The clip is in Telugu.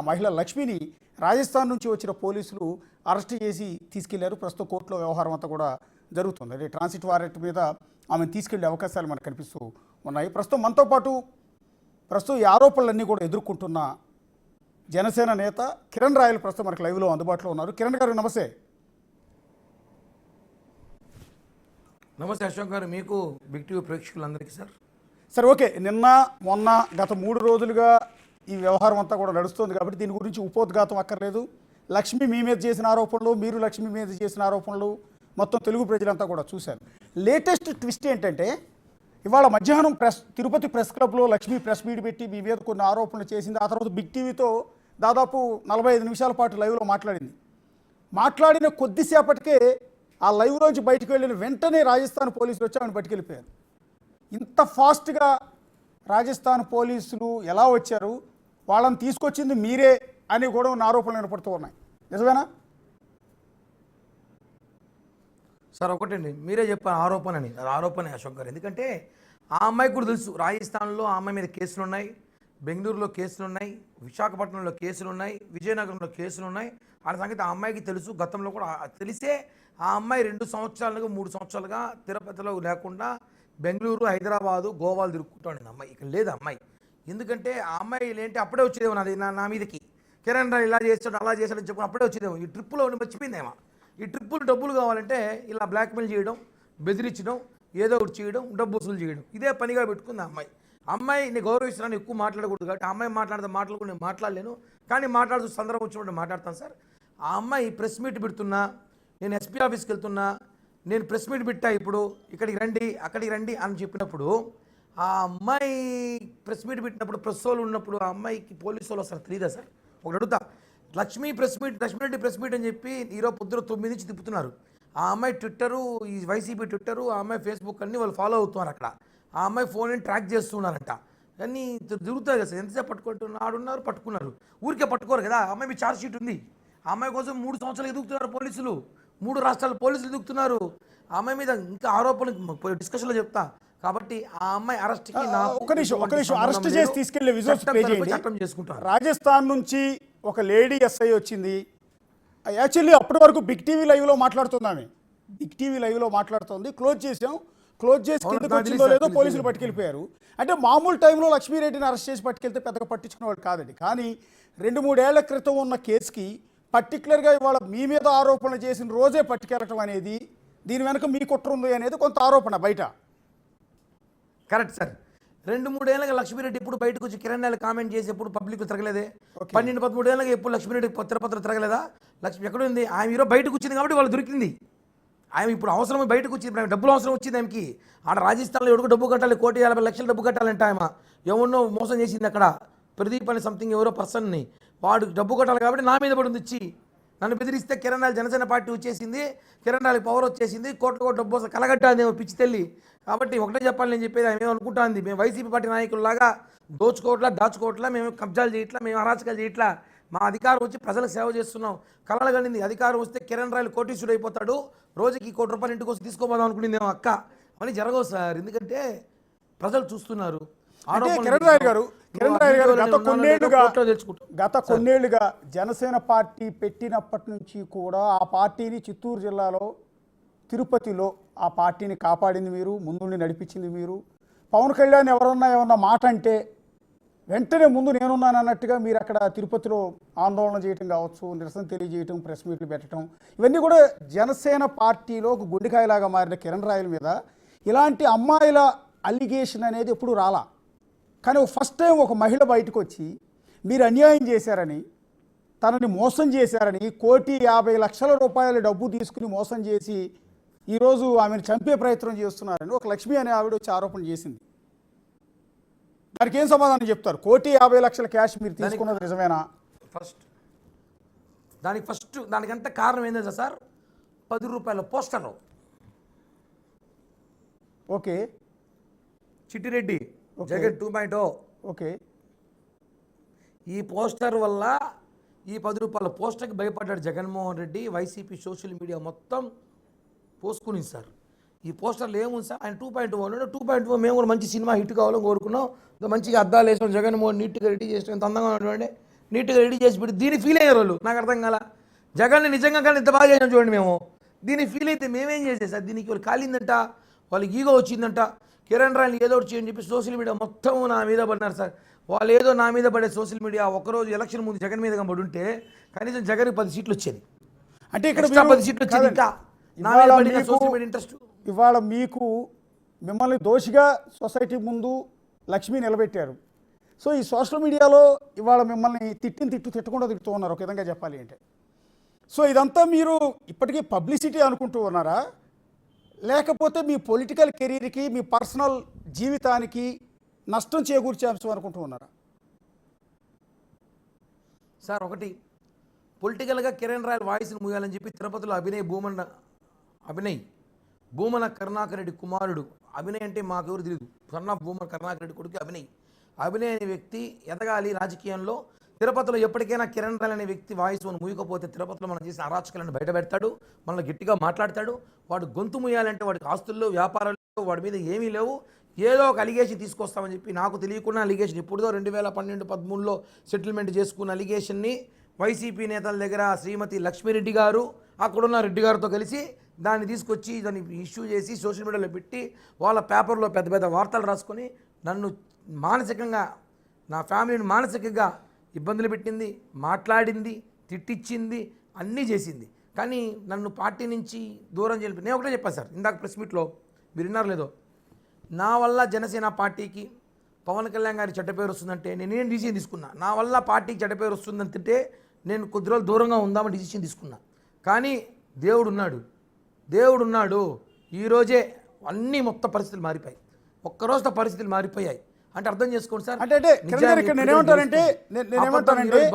మహిళ లక్ష్మిని రాజస్థాన్ నుంచి వచ్చిన పోలీసులు అరెస్ట్ చేసి తీసుకెళ్లారు. ప్రస్తుతం కోర్టులో వ్యవహారం అంతా కూడా జరుగుతుంది. అదే ట్రాన్సిట్ వారెంట్ మీద ఆమెను తీసుకెళ్లే అవకాశాలు మనకు కనిపిస్తూ ఉన్నాయి. ప్రస్తుతం మనతో పాటు ఈ ఆరోపణలన్నీ కూడా ఎదుర్కొంటున్న జనసేన నేత కిరణ్ రాయల్ ప్రస్తుతం మనకు లైవ్లో అందుబాటులో ఉన్నారు. కిరణ్ గారు నమస్తే. నమస్తే అశోక్ గారు, మీకు బిగ్ టీవీ ప్రేక్షకులందరికీ సార్ ఓకే, నిన్న మొన్న గత 3 రోజులుగా ఈ వ్యవహారం అంతా కూడా నడుస్తుంది కాబట్టి దీని గురించి ఉపోద్ఘాతం అక్కర్లేదు. లక్ష్మి మీ మీద చేసిన ఆరోపణలు, మీరు లక్ష్మి మీద చేసిన ఆరోపణలు మొత్తం తెలుగు ప్రజలంతా కూడా చూశారు. లేటెస్ట్ ట్విస్ట్ ఏంటంటే ఇవాళ మధ్యాహ్నం తిరుపతి ప్రెస్ క్లబ్లో లక్ష్మి ప్రెస్ మీట్ పెట్టి మీ మీద కొన్ని ఆరోపణలు చేసింది. ఆ తర్వాత బిగ్ టీవీతో దాదాపు 45 నిమిషాల పాటు లైవ్లో మాట్లాడిన కొద్దిసేపటికే ఆ లైవ్లోంచి బయటకు వెళ్ళిన వెంటనే రాజస్థాన్ పోలీసులు వచ్చి ఆమెను పట్టుకెళ్ళిపోయారు. ఇంత ఫాస్ట్గా రాజస్థాన్ పోలీసులు ఎలా వచ్చారు, వాళ్ళని తీసుకొచ్చింది మీరే అని కూడా ఉన్న ఆరోపణలు వినపడుతూ ఉన్నాయి. నిజమేనా సార్? ఒకటండి, మీరే చెప్పారు ఆరోపణ అశోక్ గారు. ఎందుకంటే ఆ అమ్మాయికి కూడా తెలుసు రాజస్థాన్లో ఆ అమ్మాయి మీద కేసులు ఉన్నాయి, బెంగళూరులో కేసులు ఉన్నాయి, విశాఖపట్నంలో కేసులు ఉన్నాయి, విజయనగరంలో కేసులు ఉన్నాయి. ఆ సంగతి ఆ అమ్మాయికి తెలుసు. గతంలో కూడా తెలిసే ఆ అమ్మాయి 2 సంవత్సరాలుగా 3 సంవత్సరాలుగా తిరుపతిలో లేకుండా బెంగళూరు, హైదరాబాదు, గోవాలు తిరుగుతుంటాడు అమ్మాయి. ఇక్కడ లేదు అమ్మాయి. ఎందుకంటే ఆ అమ్మాయి ఏంటి అప్పుడే వచ్చేదేమో నా మీదకి కిరణ్ రాయ్ ఇలా చేస్తాడు అలా చేస్తాడని చెప్పుకుని అప్పుడే వచ్చేదేమో. ఈ ట్రిప్పులో మర్చిపోయిందేమో. ఈ ట్రిప్పులు డబ్బులు కావాలంటే ఇలా బ్లాక్మెయిల్ చేయడం, బెదిరించడం, ఏదో ఒకటి చేయడం, డబ్బు వసూలు చేయడం, ఇదే పనిగా పెట్టుకుంది ఆ అమ్మాయి. నేను గౌరవిస్తున్నాను, ఎక్కువ మాట్లాడకూడదు కాబట్టి ఆ అమ్మాయి మాట్లాడుకుని నేను మాట్లాడలేను, కానీ మాట్లాడుతూ సందర్భం వచ్చినప్పుడు మాట్లాడతాను సార్. ఆ అమ్మాయి ప్రెస్ మీట్ పెడుతున్నా, నేను ఎస్పీ ఆఫీస్కి వెళ్తున్నా, నేను ప్రెస్ మీట్ పెట్టా, ఇప్పుడు ఇక్కడికి రండి అక్కడికి రండి అని చెప్పినప్పుడు ఆ అమ్మాయి ప్రెస్ మీట్ పెట్టినప్పుడు ప్రెస్ వాళ్ళు ఉన్నప్పుడు ఆ అమ్మాయికి పోలీసు వాళ్ళు వస్తారు తెలియదా సార్? ఒకటి అడుగుతా, లక్ష్మీ రెడ్డి ప్రెస్ మీట్ అని చెప్పి ఈరోజు పొద్దున 9 నుంచి తిప్పుతున్నారు. ఆ అమ్మాయి ట్విట్టరు, ఈ వైసీపీ ట్విట్టరు, ఆ అమ్మాయి ఫేస్బుక్ అన్నీ వాళ్ళు ఫాలో అవుతున్నారు. అక్కడ ఆ అమ్మాయి ఫోన్ని ట్రాక్ చేస్తున్నారంట. అన్నీ తిరుగుతాయి కదా సార్. ఎంతసేపు ఆడున్నారు, పట్టుకున్నారు. ఊరికే పట్టుకోరు కదా. ఆ అమ్మాయి మీ ఛార్జ్ షీట్ ఉంది. ఆ అమ్మాయి కోసం 3 సంవత్సరాలు ఎదుగుతున్నారు పోలీసులు, 3 రాష్ట్రాల పోలీసులు ఎదుగుతున్నారు. ఆ అమ్మాయి మీద ఇంకా ఆరోపణలు డిస్కషన్లో చెప్తా. కాబట్టి ఆ అమ్మాయి అరెస్ట్కి ఒక నిమిషం అరెస్ట్ చేసి తీసుకెళ్లే విజువల్స్ ప్లే చేయండి. చట్టం చేసుకుంటారు. రాజస్థాన్ నుంచి ఒక లేడీ ఎస్ఐ వచ్చింది. యాక్చువల్లీ అప్పటి వరకు బిగ్ టీవీ లైవ్లో మాట్లాడుతుంది. క్లోజ్ చేసి కిందకి వచ్చిందో లేదో పోలీసులు పట్టుకెళ్ళిపోయారు. అంటే మామూలు టైంలో లక్ష్మీరెడ్డిని అరెస్ట్ చేసి పట్టుకెళ్తే పెద్దగా పట్టించుకునేవాడు కాదండి. కానీ 2-3 ఏళ్ల క్రితం ఉన్న కేసుకి పర్టికులర్గా ఇవాళ మీ మీద ఆరోపణలు చేసిన రోజే పట్టుకెళ్ళటం అనేది, దీని వెనక మీ కుట్ర ఉంది అనేది కొంత ఆరోపణ బయట. Correct sir. 2-3 ఏళ్ళగా లక్ష్మీరెడ్డి ఎప్పుడు బయటకు వచ్చి కిరణ్ రాయల్ కామెంట్ చేసి ఎప్పుడు పబ్లిక్ తిరగలేదే. 12-13 ఏళ్ళగా ఎప్పుడు లక్ష్మీరెడ్డి పత్ర తిరగలేదా? లక్ష్మి ఎక్కడ ఉంది? ఆమె ఈరోజు బయటకు వచ్చింది కాబట్టి వాళ్ళు దొరికింది. ఆమె ఇప్పుడు అవసరం బయటకు వచ్చింది, డబ్బులు అవసరం వచ్చింది ఆమెకి. ఆడ రాజస్థాన్లో ఎవరికి డబ్బు కట్టాలి, 1,50,00,000 డబ్బు కట్టాలంటే ఆమె ఎవరినో మోసం చేసింది. అక్కడ ప్రదీప్ అని సంథింగ్ ఎవరో పర్సన్ని, వాడు డబ్బు కట్టాలి కాబట్టి నా మీద పడింది ఇచ్చి నన్ను బెదిరిస్తే కిరణ్ రాయల్ జనసేన పార్టీ వచ్చేసింది, కిరణ్ రాయల్కి పవర్ వచ్చేసింది, కోట్ల డబ్బు కలగట్టాది పిచ్చి తెల్లి. కాబట్టి ఒకటే చెప్పాలి నేను చెప్పేది, ఆమె ఏమనుకుంటుంది, మేము వైసీపీ పార్టీ నాయకుల్లాగా దాచుకోవట్లా, మేము కబ్జాలు చేయట్లా, మేము అరాచకాలు చేయట్లా. మా అధికారం వచ్చి ప్రజలకు సేవ చేస్తున్నాం. కలలు కండింది అధికారం వస్తే కిరణ్ రాయల్ కోటీశ్వరుడు అయిపోతాడు, రోజుకి ₹1,00,00,000 ఇంటికి వస్తే తీసుకోపోదాం అనుకునేది అక్క. అవన్నీ జరగవు సార్, ఎందుకంటే ప్రజలు చూస్తున్నారు. కిరణ్ రాయల్ గారు గత కొన్నేళ్లుగా జనసేన పార్టీ పెట్టినప్పటి నుంచి కూడా ఆ పార్టీని చిత్తూరు జిల్లాలో తిరుపతిలో ఆ పార్టీని కాపాడింది మీరు, ముందుండి నడిపించింది మీరు. పవన్ కళ్యాణ్ ఏమన్నా మాట అంటే వెంటనే ముందు నేనున్నాను అన్నట్టుగా మీరు అక్కడ తిరుపతిలో ఆందోళన చేయటం కావచ్చు, నిరసన తెలియజేయటం, ప్రెస్ మీట్లు పెట్టడం, ఇవన్నీ కూడా జనసేన పార్టీలో ఒక గుండెకాయలాగా మారిన కిరణ్ రాయల్ మీద ఇలాంటి అమ్మాయిల అలిగేషన్ అనేది ఎప్పుడు రాలా. కానీ ఫస్ట్ టైం ఒక మహిళ బయటకు వచ్చి మీరు అన్యాయం చేశారని, తనని మోసం చేశారని, ₹1,50,00,000 డబ్బు తీసుకుని మోసం చేసి ఈరోజు ఆమెను చంపే ప్రయత్నం చేస్తున్నారని ఒక లక్ష్మి అనే ఆవిడ వచ్చి ఆరోపణ చేసింది. దానికి ఏం సమాధానం చెప్తారు? ₹1,50,00,000 క్యాష్ మీరు తీసుకున్నది నిజమేనా? దానికంతా కారణం ఏంటంటే sir, ₹10 poster. Okay, Chittireddy Jagan 2.0. Okay, ఈ పోస్టర్ వల్ల ఈ ₹10 పోస్టర్కి భయపడ్డాడు Jaganmohan Reddy. YCP social media మొత్తం పోసుకుని సార్. ఈ పోస్టర్లు ఏముంది సార్, ఆయన 2.0 మేము కూడా మంచి సినిమా హిట్ కావాలని కోరుకున్నాం. మంచిగా అద్దాలు వేసాం, జగన్మోహన్ నీట్గా రెడీ చేసాం, ఎంత అందంగా ఉన్నటువంటి నీట్గా రెడీ చేసి పెట్టి దీన్ని ఫీల్ అయ్యారు వాళ్ళు. నాకు అర్థం కాల. జగన్ని నిజంగా కానీ ఇంత బాగా చేసాం చూడండి మేము. దీన్ని ఫీల్ అయితే మేమేం చేసేది సార్? దీనికి వాళ్ళు కాలిందంట, వాళ్ళకి ఈగో వచ్చిందంట, కిరణ్ రాయల్ని ఏదో ఒకటి చేయని చెప్పి సోషల్ మీడియా మొత్తం నా మీద పడినారు సార్. వాళ్ళు ఏదో నా మీద పడే సోషల్ మీడియా ఒకరోజు ఎలక్షన్ ముందు జగన్ మీద పడి ఉంటే కనీసం జగన్కి 10 సీట్లు వచ్చేది. అంటే ఇక్కడ Extra మీరు- 10 సీట్లు వచ్చేది. కాదండి. ఇంకా నా ఇవాళ మీద పడిన మీకు- సోషల్ మీడియా ఇంట్రెస్ట్. ఇవాళ మీకు మిమ్మల్ని దోషిగా సొసైటీ ముందు లక్ష్మి నిలబెట్టారు. సో ఈ సోషల్ మీడియాలో ఇవాళ మిమ్మల్ని తిట్టకుండా తిడుతూ ఉన్నారు ఒక విధంగా చెప్పాలి అంటే. సో ఇదంతా మీరు ఇప్పటికీ పబ్లిసిటీ అనుకుంటూ ఉన్నారా, లేకపోతే మీ పొలిటికల్ కెరీర్కి మీ పర్సనల్ జీవితానికి నష్టం చేకూర్చే అంశం అనుకుంటూ ఉన్నారా? సార్ ఒకటి, పొలిటికల్గా కిరణ్ రాయల్ వాయిస్ని మూయాలని చెప్పి తిరుపతిలో అభినయ్ భూమన కరుణాకర్ రెడ్డి కుమారుడు. అభినయ్ అంటే మాకెవరు తెలియదు. సన్ ఆఫ్ భూమన కరుణాకర్ రెడ్డి కొడుకు అభినయ్ అనే వ్యక్తి ఎదగాలి రాజకీయంలో. తిరుపతిలో ఎప్పటికైనా కిరణ్ రాయల్ అనే వ్యక్తి వాయిస్ మూయకపోతే తిరుపతిలో మనం చేసిన అరాచకాలను బయట పెడతాడు, మనల్ని గట్టిగా మాట్లాడతాడు. వాడు గొంతు మూయాలంటే వాడికి ఆస్తుల్లో వ్యాపారాలు వాడి మీద ఏమీ లేవు. ఏదో ఒక అలిగేషన్ తీసుకొస్తామని చెప్పి నాకు తెలియకుండా అలిగేషన్ ఎప్పుడుదో 2012-13లో సెటిల్మెంట్ చేసుకున్న అలిగేషన్ని వైసీపీ నేతల దగ్గర శ్రీమతి లక్ష్మీరెడ్డి గారు అక్కడున్న రెడ్డి గారితో కలిసి దాన్ని తీసుకొచ్చి దాన్ని ఇష్యూ చేసి సోషల్ మీడియాలో పెట్టి వాళ్ళ పేపర్లో పెద్ద పెద్ద వార్తలు రాసుకొని నన్ను మానసికంగా, నా ఫ్యామిలీని మానసికంగా ఇబ్బందులు పెట్టింది, మాట్లాడింది, తిట్టించింది, అన్నీ చేసింది. కానీ నన్ను పార్టీ నుంచి దూరం చేయాలి. నేను ఒకటే చెప్పాను సార్ ఇందాక ప్రెస్ మీట్లో, మీరు విన్నారు లేదో, నా వల్ల జనసేన పార్టీకి పవన్ కళ్యాణ్ గారి చెడ్డ పేరు వస్తుందంటే నేనేం డిసిషన్ తీసుకున్నా. నా వల్ల పార్టీకి చెడ్డ పేరు వస్తుందంటే నేను కొద్ది రోజులు దూరంగా ఉందామని డిసిషన్ తీసుకున్నా. కానీ దేవుడు ఉన్నాడు. ఈరోజే అన్నీ మొత్తం పరిస్థితులు మారిపోయాయి. ఒక్కరోజుతో పరిస్థితులు మారిపోయాయి. అంటే అర్థం చేసుకోండి సార్. అంటే కిరణ్ గారు ఇక్కడ నేనేమంటానంటే